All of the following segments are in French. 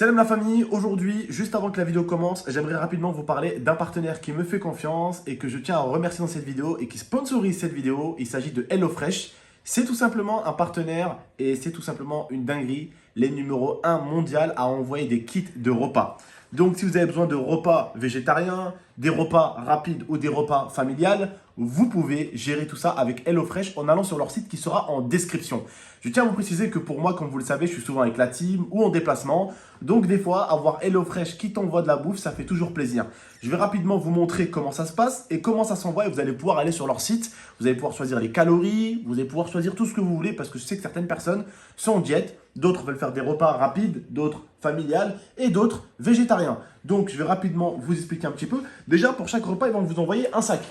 Salam la famille, aujourd'hui, juste avant que la vidéo commence, j'aimerais rapidement vous parler d'un partenaire qui me fait confiance et que je tiens à remercier dans cette vidéo et qui sponsorise cette vidéo. Il s'agit de HelloFresh. C'est tout simplement un partenaire et c'est tout simplement une dinguerie, les numéro 1 mondial à envoyer des kits de repas. Donc si vous avez besoin de repas végétariens, des repas rapides ou des repas familiales, vous pouvez gérer tout ça avec HelloFresh en allant sur leur site qui sera en description. Je tiens à vous préciser que pour moi, comme vous le savez, je suis souvent avec la team ou en déplacement. Donc des fois, avoir HelloFresh qui t'envoie de la bouffe, ça fait toujours plaisir. Je vais rapidement vous montrer comment ça se passe et comment ça s'envoie. Et vous allez pouvoir aller sur leur site. Vous allez pouvoir choisir les calories. Vous allez pouvoir choisir tout ce que vous voulez parce que je sais que certaines personnes sont en diète. D'autres veulent faire des repas rapides, d'autres familiales et d'autres végétariens. Donc je vais rapidement vous expliquer un petit peu. Déjà, pour chaque repas, ils vont vous envoyer un sac.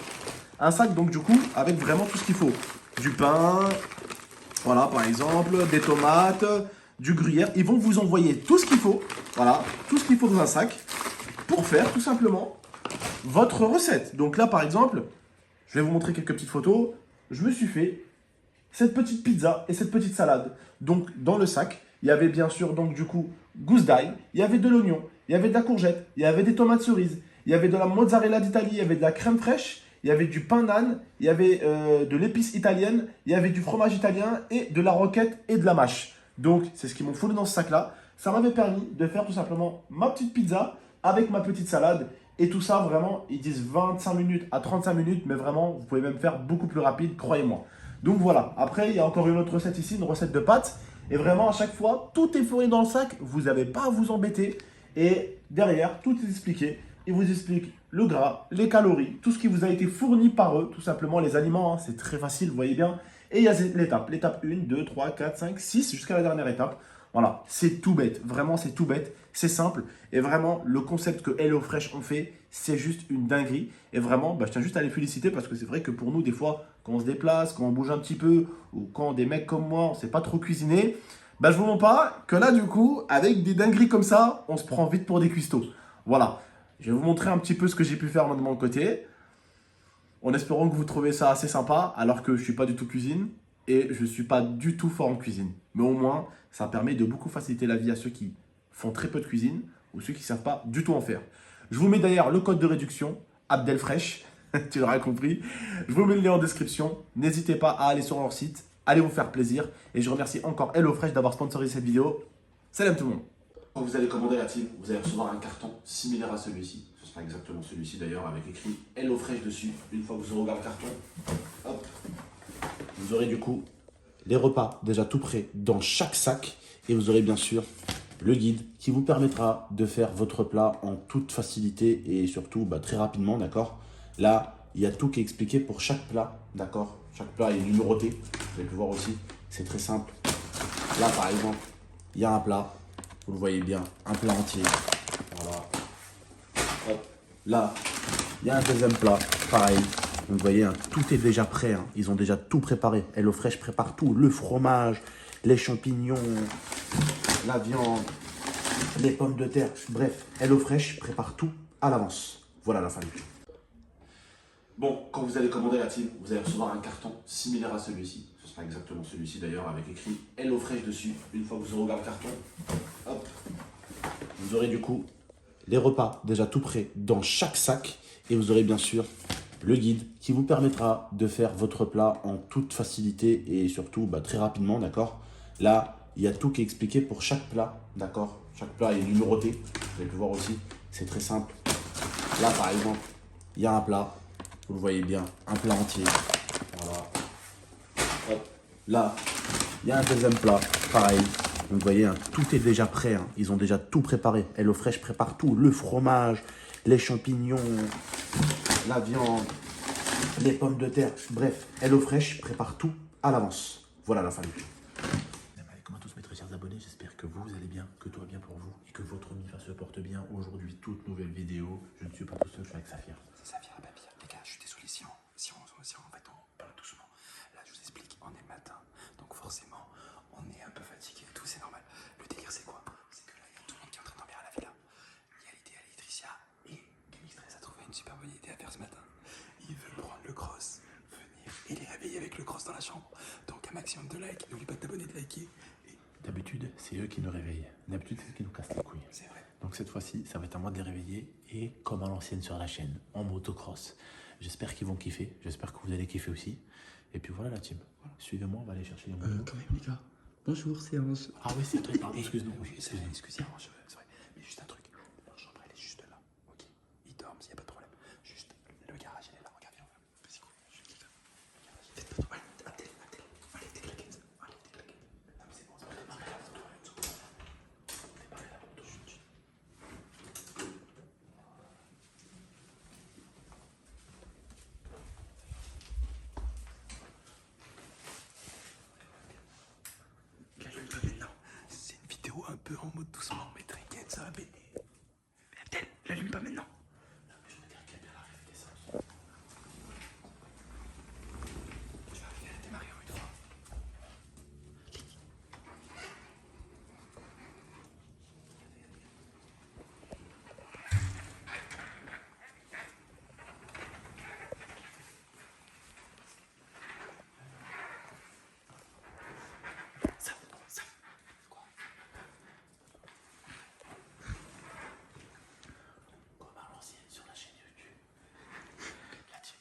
Un sac donc du coup avec vraiment tout ce qu'il faut. Du pain, voilà par exemple, des tomates, du gruyère. Ils vont vous envoyer tout ce qu'il faut, voilà, tout ce qu'il faut dans un sac pour faire tout simplement votre recette. Donc là par exemple, je vais vous montrer quelques petites photos. Je me suis fait cette petite pizza et cette petite salade. Donc dans le sac, il y avait bien sûr donc du coup gousse d'ail, il y avait de l'oignon, il y avait de la courgette, il y avait des tomates cerises, il y avait de la mozzarella d'Italie, il y avait de la crème fraîche, il y avait du pain d'âne, il y avait de l'épice italienne, il y avait du fromage italien et de la roquette et de la mâche. Donc c'est ce qu'ils m'ont fourni dans ce sac-là. Ça m'avait permis de faire tout simplement ma petite pizza avec ma petite salade. Et tout ça, vraiment, ils disent 25 minutes à 35 minutes, mais vraiment, vous pouvez même faire beaucoup plus rapide, croyez-moi. Donc voilà, après, il y a encore une autre recette ici, une recette de pâtes. Et vraiment, à chaque fois, tout est fourni dans le sac, vous n'avez pas à vous embêter. Et derrière, tout est expliqué. Ils vous expliquent le gras, les calories, tout ce qui vous a été fourni par eux, tout simplement les aliments, hein, c'est très facile, vous voyez bien. Et il y a l'étape, l'étape 1, 2, 3, 4, 5, 6, jusqu'à la dernière étape. Voilà, c'est tout bête, vraiment c'est tout bête, c'est simple. Et vraiment, le concept que HelloFresh ont fait, c'est juste une dinguerie. Et vraiment, je tiens juste à les féliciter parce que c'est vrai que pour nous, des fois, quand on se déplace, quand on bouge un petit peu, ou quand des mecs comme moi, on ne sait pas trop cuisiner, je vous mens pas que là, du coup, avec des dingueries comme ça, on se prend vite pour des cuistots. Voilà. Je vais vous montrer un petit peu ce que j'ai pu faire moi de mon côté, en espérant que vous trouvez ça assez sympa, alors que je ne suis pas du tout cuisine et je ne suis pas du tout fort en cuisine. Mais au moins, ça permet de beaucoup faciliter la vie à ceux qui font très peu de cuisine ou ceux qui ne savent pas du tout en faire. Je vous mets d'ailleurs le code de réduction, Abdelfresh, tu l'auras compris. Je vous mets le lien en description. N'hésitez pas à aller sur leur site, allez vous faire plaisir. Et je remercie encore HelloFresh d'avoir sponsorisé cette vidéo. Salam tout le monde. Quand vous allez commander la team, vous allez recevoir un carton similaire à celui-ci. Ce sera exactement celui-ci d'ailleurs, avec écrit HelloFresh dessus. Une fois que vous aurez ouvert le carton, hop, vous aurez du coup les repas déjà tout prêts dans chaque sac. Et vous aurez bien sûr le guide qui vous permettra de faire votre plat en toute facilité et surtout très rapidement, d'accord. Là, il y a tout qui est expliqué pour chaque plat, d'accord. Chaque plat est numéroté, vous allez le voir aussi, c'est très simple. Là, par exemple, il y a un plat. Vous le voyez bien, un plat entier. Voilà. Hop. Là, il y a un deuxième plat, pareil. Vous voyez, tout est déjà prêt. Ils ont déjà tout préparé. HelloFresh prépare tout. Le fromage, les champignons, la viande, les pommes de terre. Bref, HelloFresh prépare tout à l'avance. Voilà la famille. Bon, quand vous allez commander la team, vous allez recevoir un carton similaire à celui-ci. Ce sera exactement celui-ci d'ailleurs, avec écrit HelloFresh dessus. Une fois que vous aurez ouvert le carton, hop, vous aurez du coup les repas déjà tout prêts dans chaque sac. Et vous aurez bien sûr le guide qui vous permettra de faire votre plat en toute facilité et surtout très rapidement, d'accord. Là, il y a tout qui est expliqué pour chaque plat, d'accord. Chaque plat est numéroté, vous allez le voir aussi, c'est très simple. Là, par exemple, il y a un plat. Vous le voyez bien, un plat entier. Voilà. Hop. Là, il y a un deuxième plat, pareil. Vous voyez, tout est déjà prêt. Ils ont déjà tout préparé. HelloFresh prépare tout. Le fromage, les champignons, la viande, les pommes de terre. Bref, HelloFresh prépare tout à l'avance. Voilà la famille. Comment tous mes très chers abonnés, j'espère que vous allez bien, que tout va bien pour vous et que votre MIFA se porte bien. Aujourd'hui, toute nouvelle vidéo. Je ne suis pas tout seul, je suis avec Safir. C'est Safir et Papy. Les gars, je suis désolé si en fait on parle doucement. Là, je vous explique, on est le matin, donc forcément, on est un peu fatigué et tout, c'est normal. Le délire, c'est quoi? C'est que là, il y a tout le monde qui est en train de dormir à la villa. Il y a l'idée à Laetitia et Kémistress a trouvé une super bonne idée à faire ce matin. Ils veulent prendre le cross, venir et les réveiller avec le cross dans la chambre. Donc, un maximum de likes, n'oublie pas de t'abonner, de liker. D'habitude, c'est eux qui nous réveillent. D'habitude, c'est eux qui nous cassent les couilles. C'est cette fois-ci, ça va être à moi de les réveiller. Et comme à l'ancienne sur la chaîne, en motocross. J'espère qu'ils vont kiffer. J'espère que vous allez kiffer aussi. Et puis voilà la team. Voilà. Suivez-moi, on va aller chercher les motos. Quand même les gars. Bonjour, c'est Ange. Ah oui, c'est toi, pardon, excuse-nous. Excusez-moi, c'est vrai. Mais juste un truc. Leur chambre, elle est juste là. Ok. Ils dorment, il n'y a pas de problème. Juste, le garage, il est là. Regarde, viens, vas-y, go. Juste là. Le garage. Faites pas de... Allez, allez, tes claquettes. Allez, tes claquettes. Non, mais c'est bon, c'est bon. Démarrez la moto, Démarrez la moto. Chut. L'allume pas maintenant. C'est une vidéo un peu en mode doucement, mais t'inquiète, ça va baigner. Mais Abdel, l'allume pas maintenant. Non, mais je regarde qu'il y a bien la réveil d'essence. Tu vas arriver à la démarrer en une fois. Ça. Quoi? Comme à l'ancienne sur la chaîne YouTube. La team,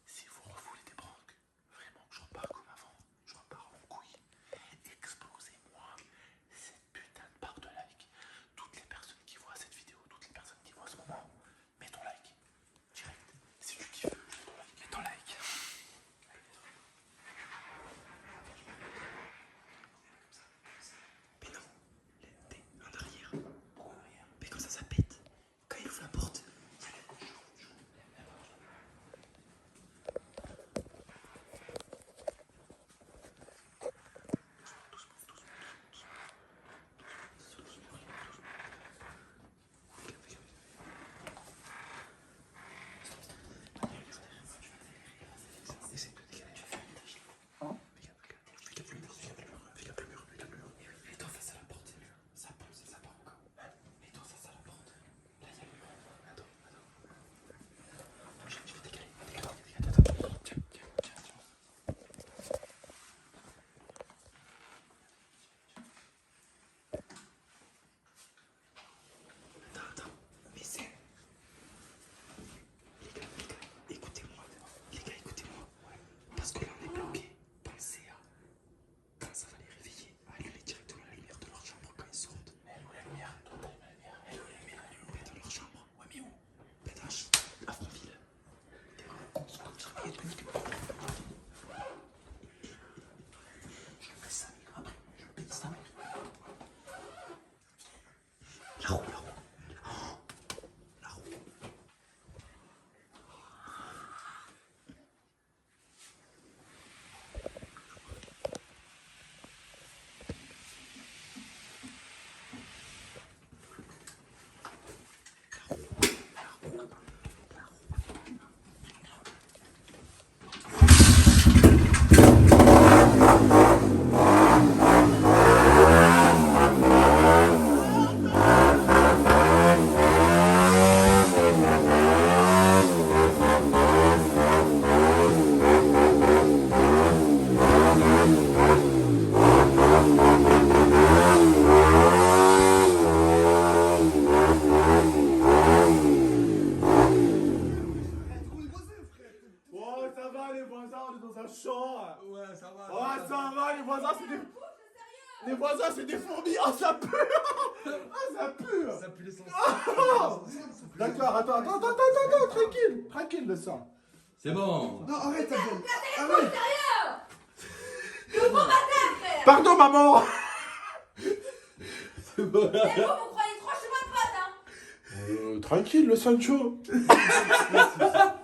si vous refoulez des pranks, vraiment que je repars comme avant, je repars en couille. Explosez-moi cette putain de barre de like. Toutes les personnes qui voient cette vidéo, toutes les personnes qui voient ce moment, mets ton like. Direct. Si tu kiffes, mets ton like. Mais non, t'es en arrière. Pourquoi en arrière? Mais comme ça pète. Quand il ouvre la porte, il y a les essaye de décaler. Regarde le mur. Mets-toi face à la porte, c'est mieux. Ça pousse, ça part encore. Mets-toi face à la porte. Là, il y a le mur. Attends. Je vais décaler. Attends. Tiens. Attends. Mais c'est... Les gars, écoutez-moi. Parce que là, on est bloqué. Pensez à... Quand ça va les réveiller, allumer directement la lumière de leur chambre quand ils sortent. Mais où la lumière? Toi, t'allumes la lumière. Elle où la lumière? Elle est dans leur chambre. Ouais, mais où? Pétage. À Frontville. Je vais te paniquer. Je le paye 5 000 après. Je le paye 5 000. La roue. La roue. Oh, ça va les voisins, on est dans un champ. Ouais, ça va. Oh, ça va les voisins, c'est des... Les voisins, c'est des fourmis. Oh, ça pue. Ah, ça pue. Ça pue l'essence. D'accord, attends, tranquille le sang. C'est bon. Non, arrête, Abdel. Arrête. Pardon, maman. Mais vous croyez trop chez moi de pote, hein? Tranquille, le Sancho.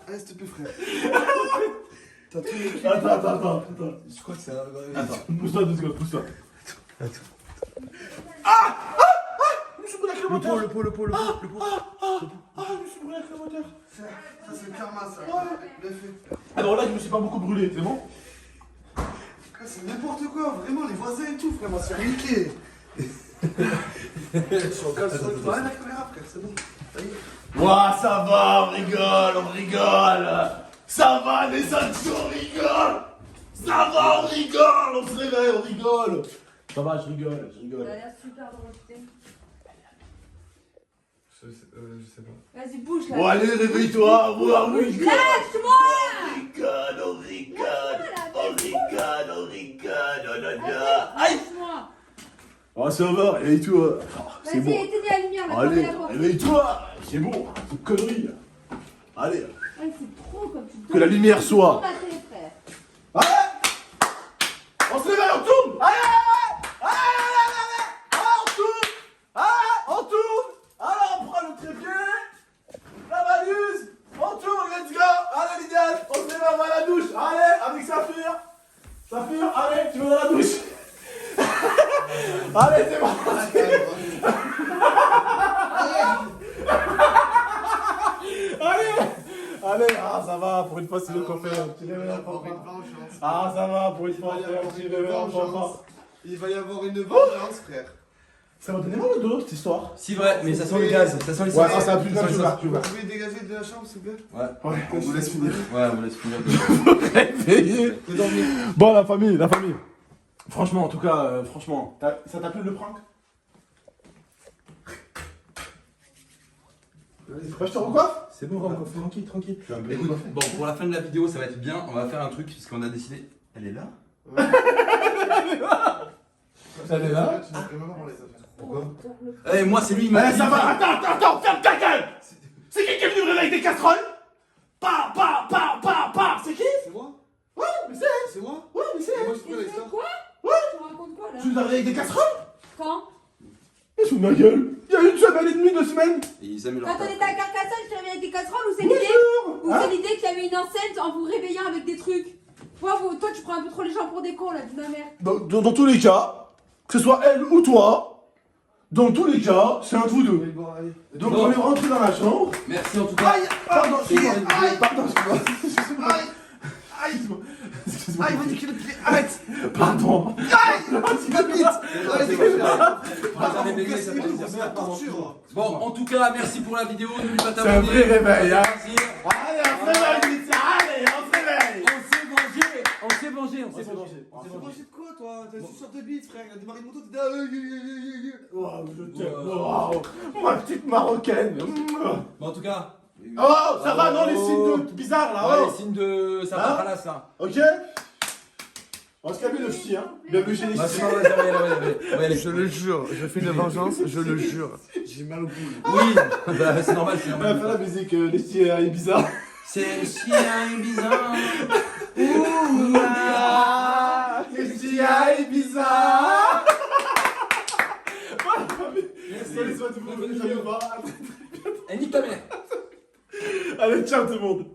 Allez, s'il te plaît, frère. T'as tout écrit. Attends. Je crois que c'est un. Attends, pousse-toi 2 secondes, pousse-toi. Je me suis brûlé avec le moteur. Le pot. Je me suis brûlé avec le moteur. Ça, c'est le karma, ça. Bien fait. Alors là, je me suis pas beaucoup brûlé, c'est bon? C'est n'importe quoi, vraiment, les voisins et tout, frère, on va se faire niquer. Je suis en cale sur le toit. La caméra, frère, c'est bon. Ça y est. Ouah, ça va, on rigole. Ça va, les Sancho, on rigole. Ça va, on rigole. On se réveille, on rigole. Ça va, je rigole. Il a l'air super drôle, tu sais. Je sais pas. Vas-y, bouge là. Bon, allez, réveille-toi. On rigole. Lâche-moi. On rigole, on rigole. On rigole, on rigole. Oh là là. Aïe. Lâche-moi. Oh, ça va, réveille-toi. Oh, c'est Vas-y, bon. éteignez la lumière là, Allez, fermez la porte. réveille-toi. C'est bon, c'est une connerie. Allez, Ouais, c'est trop comme tu que la lumière soit. frère. Allez. On se réveille, on tourne. Allez, allez, allez, allez, allez, on tourne. Allez, on tourne. Allez, on prend le trépied. La valise. On tourne, let's go. Allez, l'idéal. On se réveille, on va à la douche. Allez, avec Saphir. Saphir, allez, tu vas dans la douche. Allez, c'est bon. Allez. Allez, ah ça va, pour une fois c'est nous qu'on fait un petit réveil à papa. Ah ça va, pour une fois on fait un petit réveil à papa. Il va y avoir une vengeance, frère. Ça m'a donné mal au dos cette histoire. Si vrai, mais ça sent le gaz, ça sent les Ouais, sauces. ça a plus de Ça sent les sauces. tu Vous vois. pouvez dégager de la chambre, s'il vous plaît? Ouais, Ouais, On vous laisse finir. ouais, on laisse finir. réveillé. De dormir. Bon la famille. Franchement, en tout cas, franchement, ça t'a plu le prank? Vas-y, je te recoiffe. C'est bon, Tranquille, tranquille. Écoute, bon, pour la fin de la vidéo, ça va être bien. On va faire un truc puisqu'on a décidé. Elle est là? Elle est là. Tu n'as vraiment parlé, ça fait. Pourquoi? Eh, moi, c'est lui, il m'a Allez, dit. ça va, attends, ferme ta gueule. C'est qui est venu me réveiller avec des casseroles? C'est qui? C'est moi? Ouais, mais c'est. C'est moi? Ouais, mais c'est. C'est moi, je Tu peux fais ça. quoi? Ouais. Tu racontes quoi là? Tu nous as réveillé avec des casseroles? Quand? Mais sous ma gueule. Il y a une semaine et demie, 2 semaines. Et ils aiment leur Quand on taf. était à Carcassonne, je te réveillais avec des casseroles ou c'est Bien l'idée? sûr. Ou Hein? c'est l'idée qu'il y avait une enceinte en vous réveillant avec des trucs? Toi, tu prends un peu trop les gens pour des cons là, dis ma mère. Dans tous les cas, que ce soit elle ou toi, dans tous les cas, c'est un de vous deux. Allez, bon, allez. Donc Bon. on est rentré dans la chambre. Merci en tout cas. Pardon, C'est bon, pardon, excuse-moi. Excuse-moi. Aïe, vas-y, le pied, arrête! Pardon. Ma bite! Allez, On va réveiller, ça fait plaisir. c'est la torture! Bon, en tout cas, merci pour la vidéo. N'oublie pas de C'est un vrai réveil, hein. Plaisir. Allez, on se réveille, Lydia, allez, on se réveille. On s'est vengé. On s'est vengé. C'est mangé de quoi, toi? T'as su sur tes bites, frère. Il a démarré une moto, t'es là. Wow, je t'aime. Wow. Ma petite marocaine. Bon, en tout cas. Oh, ça va, non, les signes de bizarres là. Ouais, Oh. les signes de. Ça Hein va là, ça. Ok. On va se calmer le ch'ti, hein. Bien bouger les Bah, ch'tis. c'est bon, vas-y, on va y aller. Je le jure, je fais une vengeance, je le jure. J'ai mal au bout. Oui, bah, c'est normal, c'est On va faire normal. la musique, les ch'tis est bizarre. C'est le chien bizarre. Les ch'tis est bizarre. Laisse-moi te proposer, ça me va. Eh, nique ta mère. Allez, ciao tout le monde.